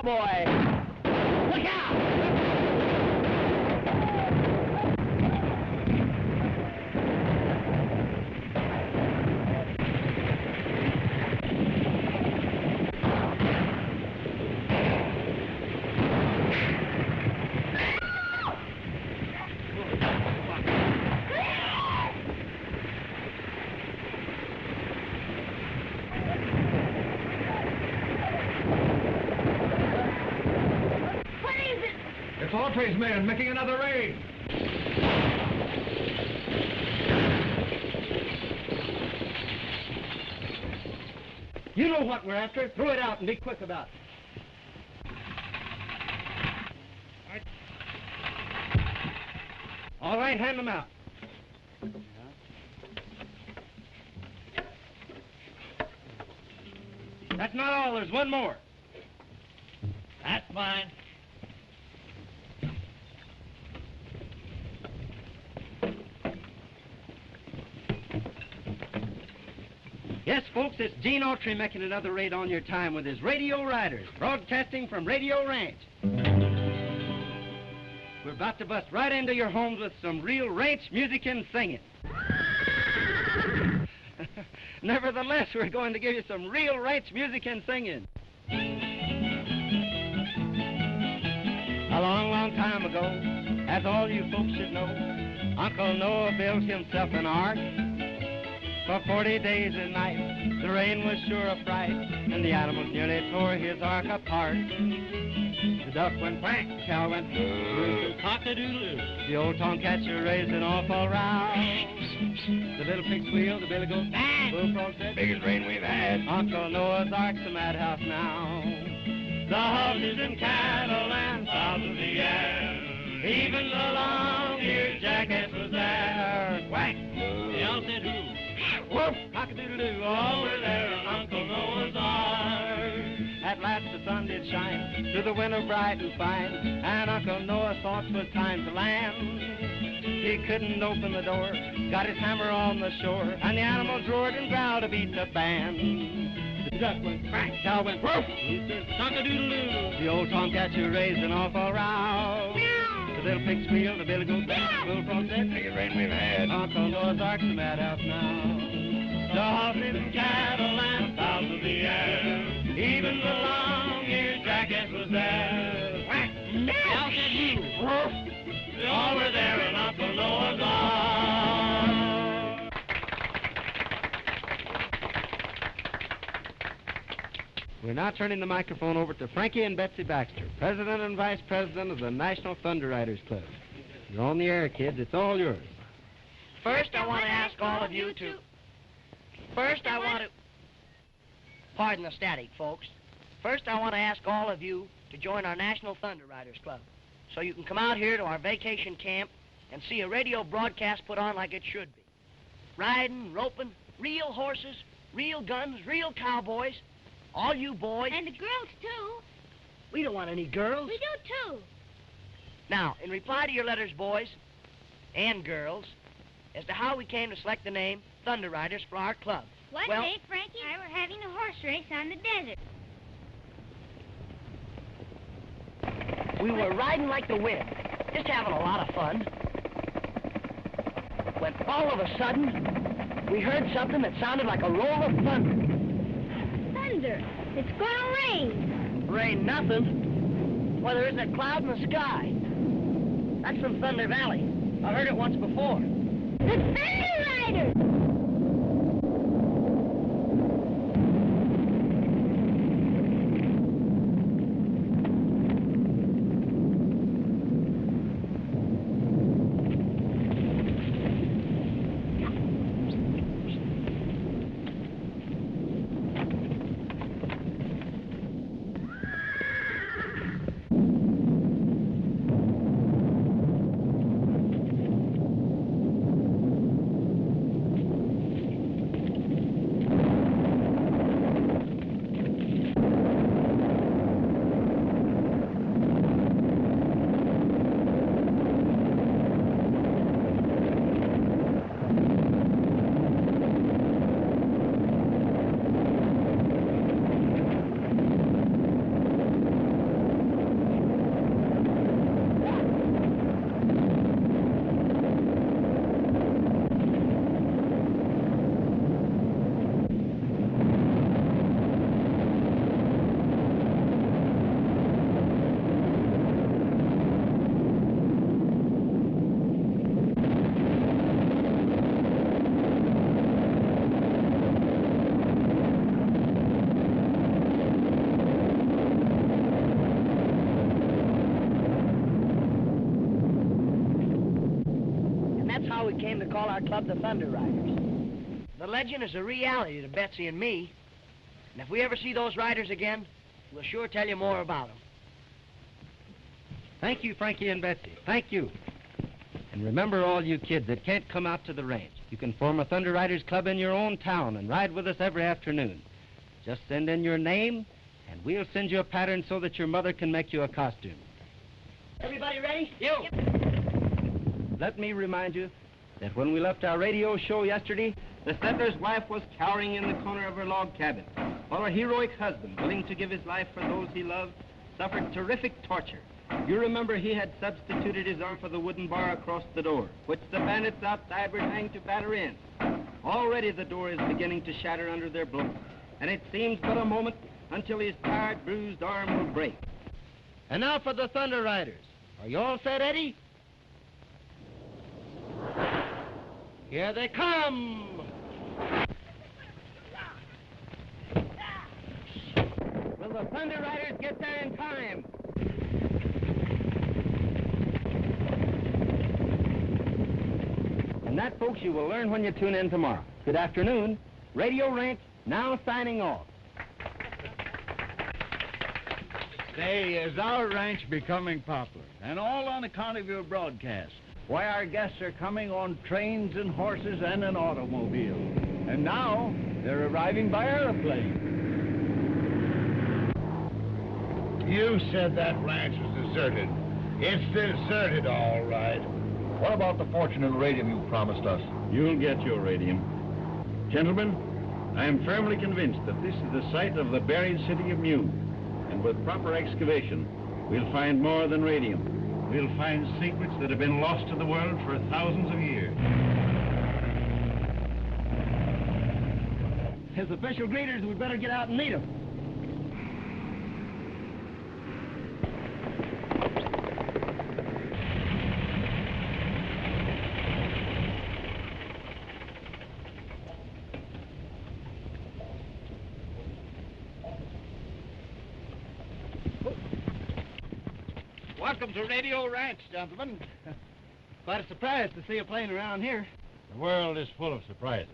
cowboy. Look out! Autry's men making another raid. You know what we're after. Throw it out and be quick about it. All right, hand them out. That's not all. There's one more. That's fine. Yes, folks, it's Gene Autry making another raid on your time with his Radio Riders, broadcasting from Radio Ranch. We're about to bust right into your homes with some real ranch music and singing. Nevertheless, we're going to give you some real ranch music and singing. A long, long time ago, as all you folks should know, Uncle Noah built himself an ark. For 40 days and nights, the rain was sure a fright, and the animals nearly tore his ark apart. The duck went quack, the cow went rooster, cock-a-doodle-doo. The old tomcat sure raised an awful row. The little pig squealed, the billy goat bang. Bullfrog said, biggest rain we've had. Uncle Noah's ark's a madhouse now. The horses and cattle and fowls of the air, even the long-eared jackass was there. Quack! They all said who? Woof! Cock-a-doodle-doo, all were there on Uncle Noah's Ark. At last the sun did shine through the window bright and fine, and Uncle Noah thought 'twas time to land. He couldn't open the door, got his hammer on the shore, and the animals roared and growled to beat the band. The duck went quack, cow went woof, rooster cock-a-doodle-doo. The old tomcat sure raised an awful row. The little pig squealed, the billy goat bang, bullfrog said, biggest rain we've had. Uncle Noah's ark's a madhouse now. The horses and cattle and fowls of the air, even the long-eared jackass was there. Quack! Now said you. Woof! They all were there in Uncle Noah's Ark. We're now turning the microphone over to Frankie and Betsy Baxter, President and Vice President of the National Thunder Riders Club. You're on the air, kids. It's all yours. First, I want to ask all of you to... First, I want to... Pardon the static, folks. First, I want to ask all of you to join our National Thunder Riders Club so you can come out here to our vacation camp and see a radio broadcast put on like it should be. Riding, roping, real horses, real guns, real cowboys. All you boys... And the girls, too. We don't want any girls. We do, too. Now, in reply to your letters, boys and girls, as to how we came to select the name Thunder Riders for our club. One day, Frankie and I were having a horse race on the desert. We were riding like the wind, just having a lot of fun. When all of a sudden, we heard something that sounded like a roll of thunder. Thunder. It's gonna rain. Rain nothing. Well, there isn't a cloud in the sky. That's from Thunder Valley. I heard it once before. The Thunder Riders! our club, the Thunder Riders. The legend is a reality to Betsy and me. And if we ever see those riders again, we'll sure tell you more about them. Thank you, Frankie and Betsy. Thank you. And remember, all you kids that can't come out to the range, you can form a Thunder Riders Club in your own town and ride with us every afternoon. Just send in your name, and we'll send you a pattern so that your mother can make you a costume. Everybody ready? Yep. Let me remind you that when we left our radio show yesterday, the settler's wife was cowering in the corner of her log cabin, while her heroic husband, willing to give his life for those he loved, suffered terrific torture. You remember he had substituted his arm for the wooden bar across the door, which the bandits outside were trying to batter in. Already the door is beginning to shatter under their blows, and it seems but a moment until his tired, bruised arm will break. And now for the Thunder Riders. Are you all set, Eddie? Here they come! Will the Thunder Riders get there in time? And that, folks, you will learn when you tune in tomorrow. Good afternoon. Radio Ranch now signing off. Say, is our ranch becoming popular? And all on account of your broadcast. Why, our guests are coming on trains and horses and an automobile. And now, they're arriving by airplane. You said that ranch was deserted. It's deserted, all right. What about the fortune and radium you promised us? You'll get your radium. Gentlemen, I am firmly convinced that this is the site of the buried city of Mew. And with proper excavation, we'll find more than radium. We'll find secrets that have been lost to the world for thousands of years. As official greeters, we'd better get out and meet them. Welcome to Radio Ranch, gentlemen. Quite a surprise to see a plane around here. The world is full of surprises.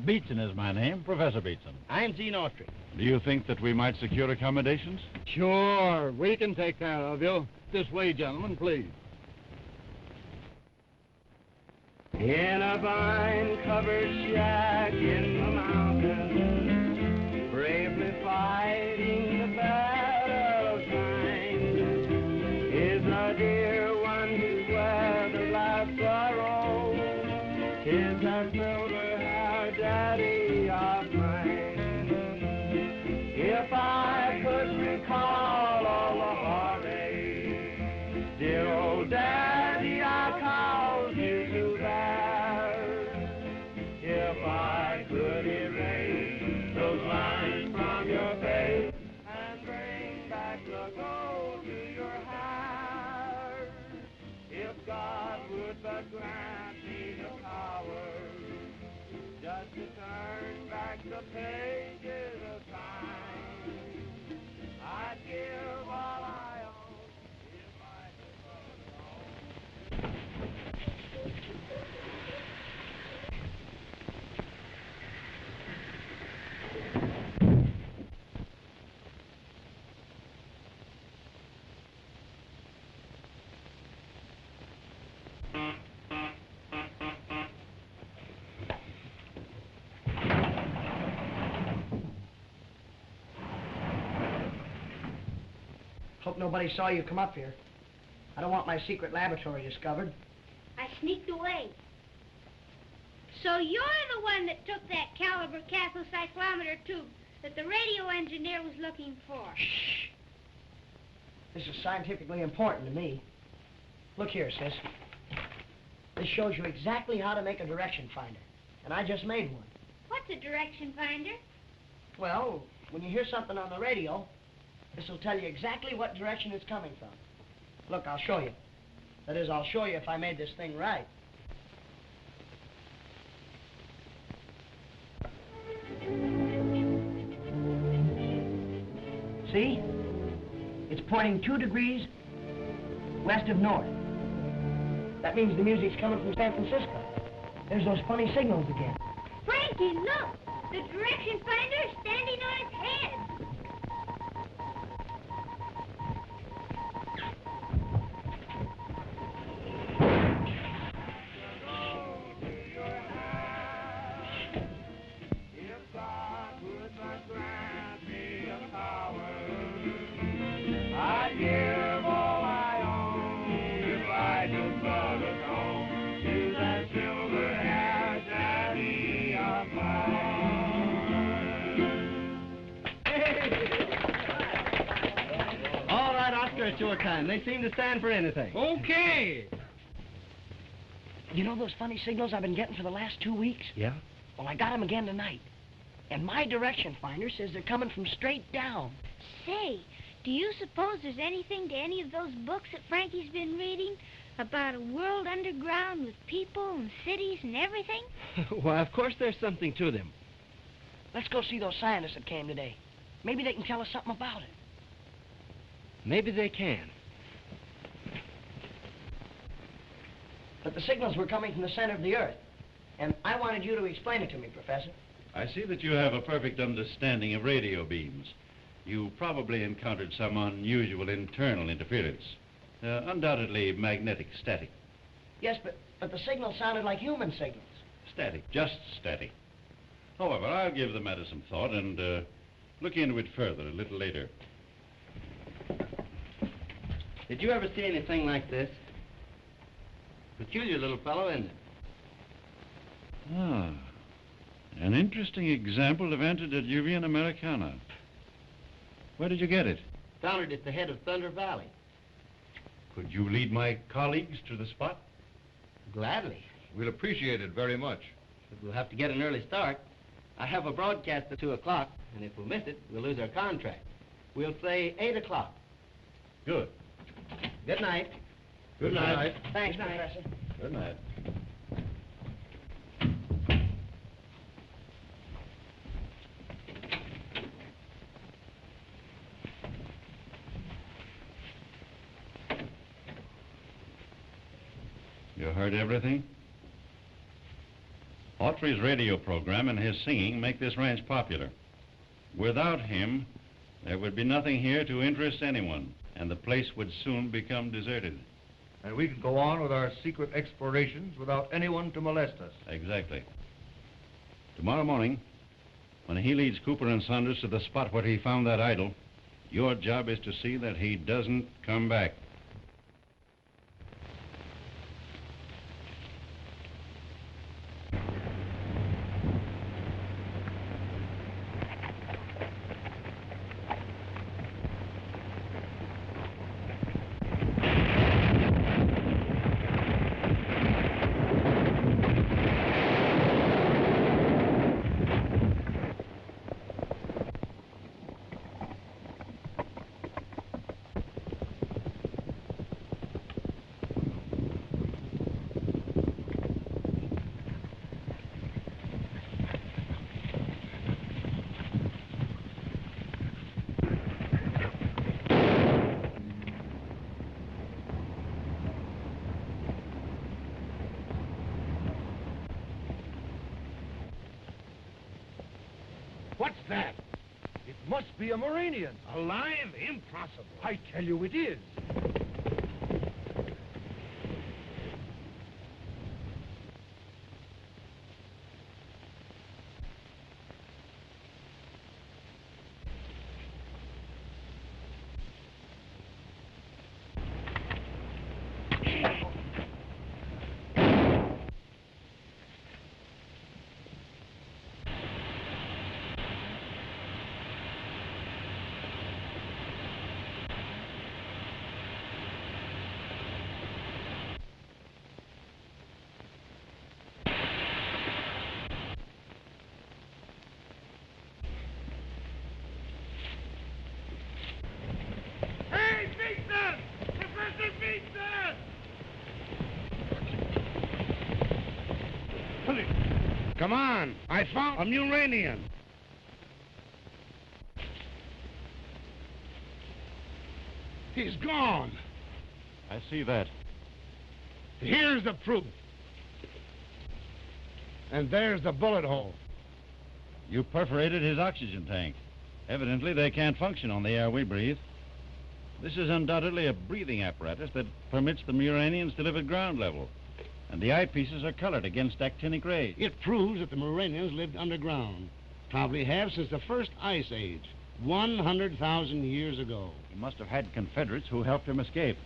Beetson is my name, Professor Beetson. I'm Gene Autry. Do you think that we might secure accommodations? Sure, we can take care of you. This way, gentlemen, please. In a vine-covered shack in the mountains, bravely fighting the battle of time, is a dear one who's weathered life's sorrow. 'Tis that silver-haired daddy of mine. If I could recall all the heartache, dear old daddy, I called you to bear. If I could erase those lines from your face and bring back the gold to your hair, if God would but grant me the power just to turn back the pages of time, I'd give all I own if I could but know. Hope nobody saw you come up here. I don't want my secret laboratory discovered. I sneaked away. So you're the one that took that caliber cathode cyclometer tube that the radio engineer was looking for. Shh. This is scientifically important to me. Look here, sis. This shows you exactly how to make a direction finder. And I just made one. What's a direction finder? Well, when you hear something on the radio, this will tell you exactly what direction it's coming from. Look, I'll show you. That is, I'll show you if I made this thing right. See? It's pointing 2 degrees west of north. That means the music's coming from San Francisco. There's those funny signals again. Frankie, look! The direction finder is standing on its head. All right, Oscar, it's your time. They seem to stand for anything. Okay. You know those funny signals I've been getting for the last 2 weeks? Yeah? Well, I got them again tonight. And my direction finder says they're coming from straight down. Say, do you suppose there's anything to any of those books that Frankie's been reading about a world underground with people and cities and everything? Why, of course there's something to them. Let's go see those scientists that came today. Maybe they can tell us something about it. Maybe they can. But the signals were coming from the center of the Earth. And I wanted you to explain it to me, Professor. I see that you have a perfect understanding of radio beams. You probably encountered some unusual internal interference. Undoubtedly magnetic static. Yes, but the signal sounded like human signals. Static, just static. However, I'll give the matter some thought and look into it further a little later. Did you ever see anything like this? Peculiar little fellow, isn't it? Ah, an interesting example of antediluvian Americana. Where did you get it? Found it at the head of Thunder Valley. Could you lead my colleagues to the spot? Gladly. We'll appreciate it very much. But we'll have to get an early start. I have a broadcast at 2 o'clock, and if we miss it, we'll lose our contract. We'll say 8 o'clock. Good. Good night. Good night. Thanks, Professor. Good night. You heard everything? Autry's radio program and his singing make this ranch popular. Without him, there would be nothing here to interest anyone, and the place would soon become deserted. And we can go on with our secret explorations without anyone to molest us. Exactly. Tomorrow morning, when he leads Cooper and Saunders to the spot where he found that idol, your job is to see that he doesn't come back. What's that? It must be a Moranian. Alive? Impossible. I tell you it is. Come on. I found a Uranian. He's gone. I see that. Here's the proof. And there's the bullet hole. You perforated his oxygen tank. Evidently, they can't function on the air we breathe. This is undoubtedly a breathing apparatus that permits the Muranians to live at ground level. And the eyepieces are colored against actinic rays. It proves that the Muranians lived underground. Probably have since the first ice age, 100,000 years ago. He must have had Confederates who helped him escape.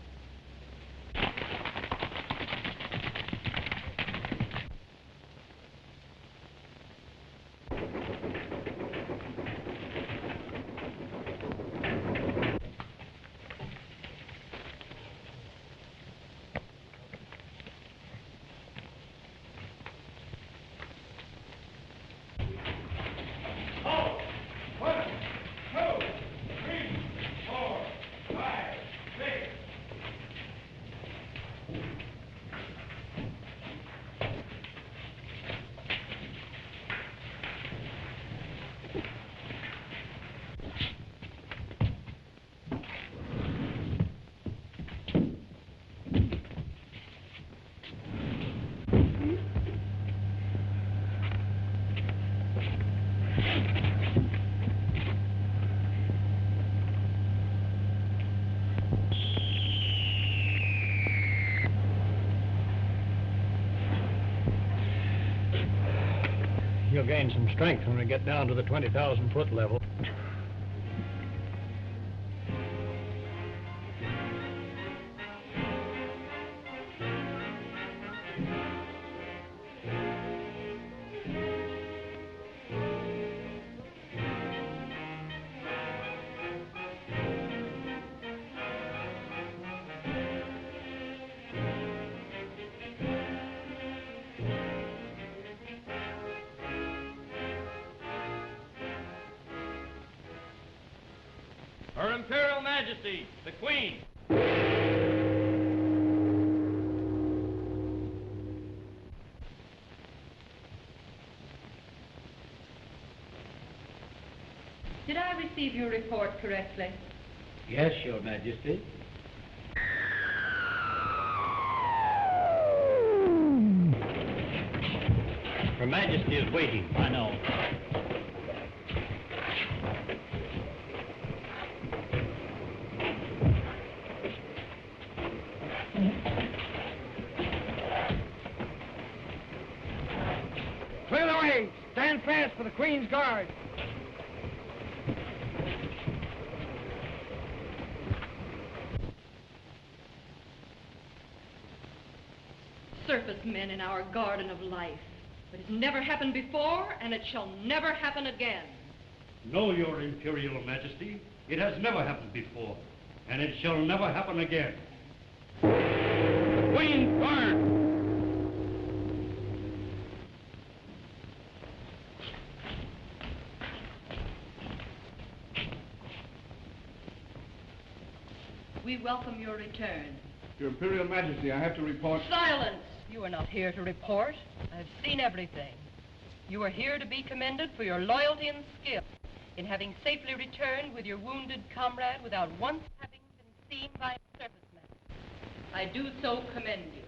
You'll gain some strength when we get down to the 20,000-foot level. Her Imperial Majesty, the Queen. Did I receive your report correctly? Yes, Your Majesty. Her Majesty is waiting. I know. Clear the way! Stand fast for the Queen's Guard! Surface men in our garden of life. It has never happened before, and it shall never happen again. No, Your Imperial Majesty. It has never happened before, and it shall never happen again. The Queen's Guard! We welcome your return. Your Imperial Majesty, I have to report... Silence! You are not here to report. I have seen everything. You are here to be commended for your loyalty and skill in having safely returned with your wounded comrade without once having been seen by a surfaceman. I do so commend you.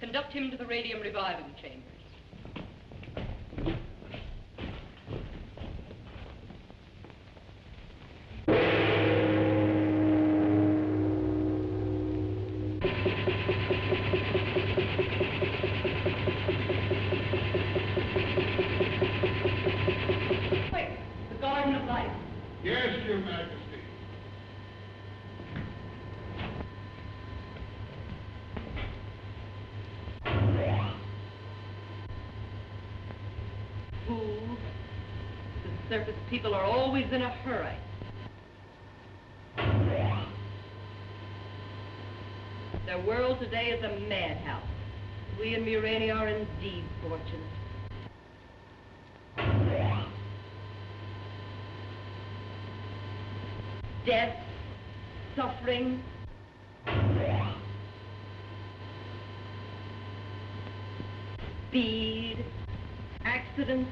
Conduct him to the radium reviving chambers. The Garden of Life. Yes, Your Majesty. Fools. The surface people are always in a hurry. Their world today is a madhouse. We in Murania are indeed fortunate. Death, suffering, speed, accidents.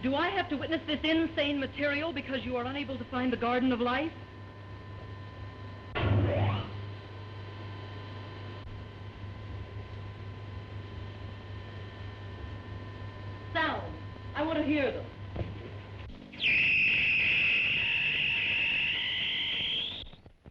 Do I have to witness this insane material because you are unable to find the Garden of Life? want to hear them.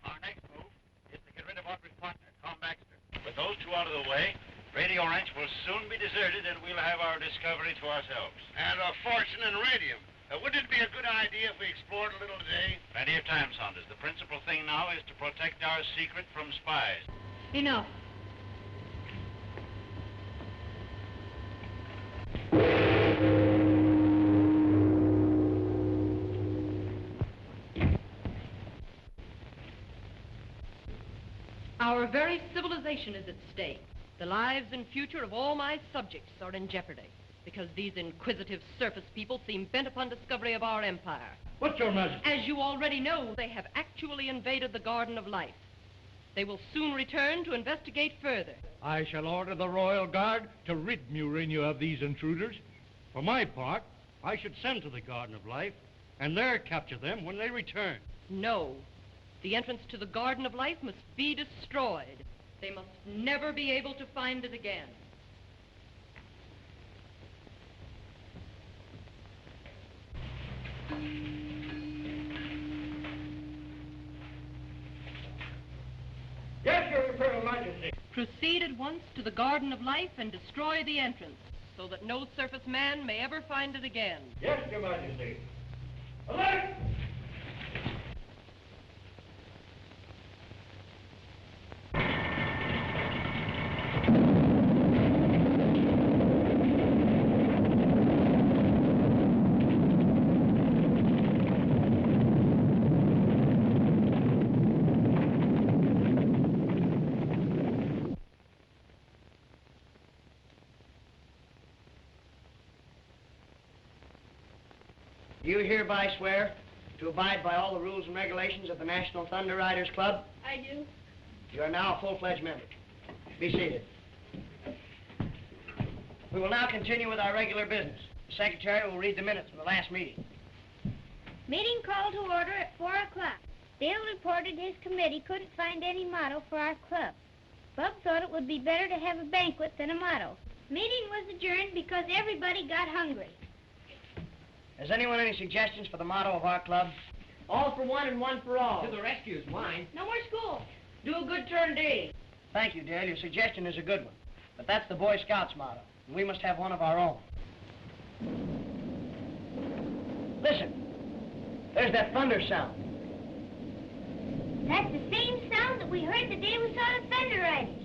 Our next move is to get rid of Audrey's partner, Tom Baxter. With those two out of the way, Radio Ranch will soon be deserted and we'll have our discovery to ourselves. And a fortune in radium. Wouldn't it be a good idea if we explored a little today? Plenty of time, Saunders. The principal thing now is to protect our secret from spies. Enough. Our very civilization is at stake. The lives and future of all my subjects are in jeopardy because these inquisitive surface people seem bent upon discovery of our empire. What's your message? As you already know, they have actually invaded the Garden of Life. They will soon return to investigate further. I shall order the Royal Guard to rid Murino of these intruders. For my part, I should send to the Garden of Life and there capture them when they return. No. The entrance to the Garden of Life must be destroyed. They must never be able to find it again. Yes, Your Imperial Majesty. Proceed at once to the Garden of Life and destroy the entrance so that no surface man may ever find it again. Yes, Your Majesty. Alert! Do you hereby swear to abide by all the rules and regulations of the National Thunder Riders Club? I do. You are now a full-fledged member. Be seated. We will now continue with our regular business. The secretary will read the minutes of the last meeting. Meeting called to order at 4 o'clock. Dale reported his committee couldn't find any motto for our club. Bub thought it would be better to have a banquet than a motto. Meeting was adjourned because everybody got hungry. Has anyone any suggestions for the motto of our club? All for one and one for all. To the rescue is mine. No more school. Do a good turn deed. Thank you, Dale. Your suggestion is a good one. But that's the Boy Scouts motto, and we must have one of our own. Listen. There's that thunder sound. That's the same sound that we heard the day we saw the Thunder Riders.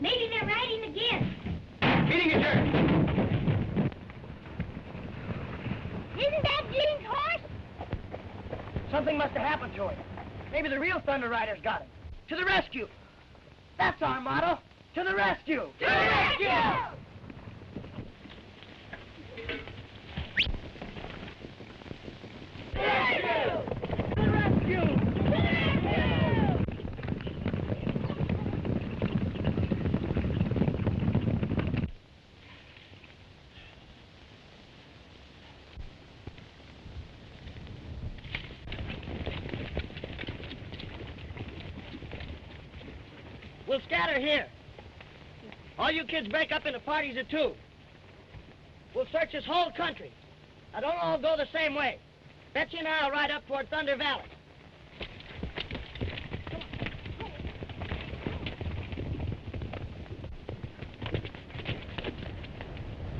Maybe they're riding again. Meeting adjourned. Isn't that Gene's horse? Something must have happened to him. Maybe the real Thunder Riders got him. To the rescue. That's our motto. To the rescue. To the rescue! To the rescue! To the rescue! To the rescue! We'll scatter here. All you kids break up into parties of two. We'll search this whole country. Now, don't all go the same way. Betsy and I'll ride up toward Thunder Valley.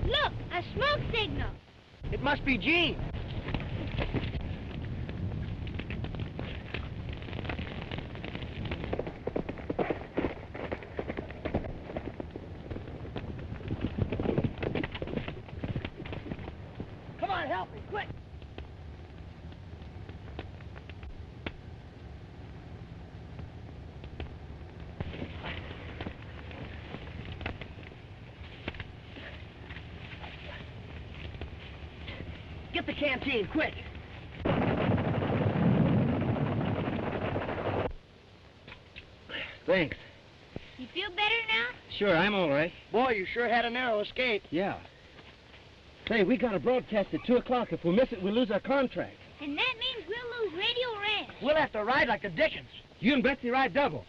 Look, a smoke signal. It must be Gene. Come on, help me, quick. Get the canteen, quick. Thanks. You feel better now? Sure, I'm all right. Boy, you sure had a narrow escape. Yeah. Say, we got a broadcast at 2 o'clock. If we miss it, we'll lose our contract. And that means we'll lose Radio Ranch. We'll have to ride like the Dickens. You and Betsy ride double.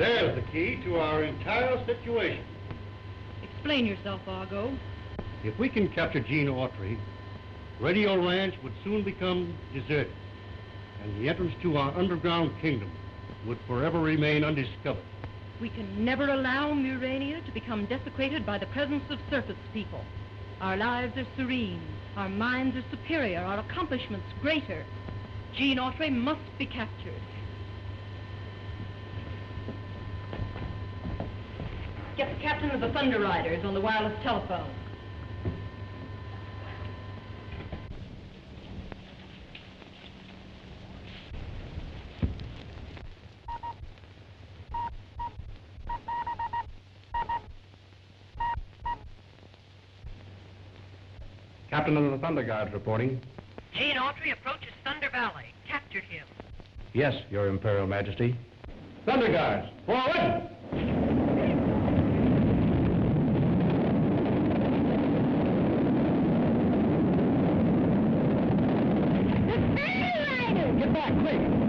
There's the key to our entire situation. Explain yourself, Argo. If we can capture Gene Autry, Radio Ranch would soon become deserted, and the entrance to our underground kingdom would forever remain undiscovered. We can never allow Murania to become desecrated by the presence of surface people. Our lives are serene, our minds are superior, our accomplishments greater. Gene Autry must be captured. Get the captain of the Thunder Riders on the wireless telephone. Captain of the Thunder Guards reporting. Gene Autry approaches Thunder Valley. Captured him. Yes, Your Imperial Majesty. Thunder Guards, forward! Get back, quick!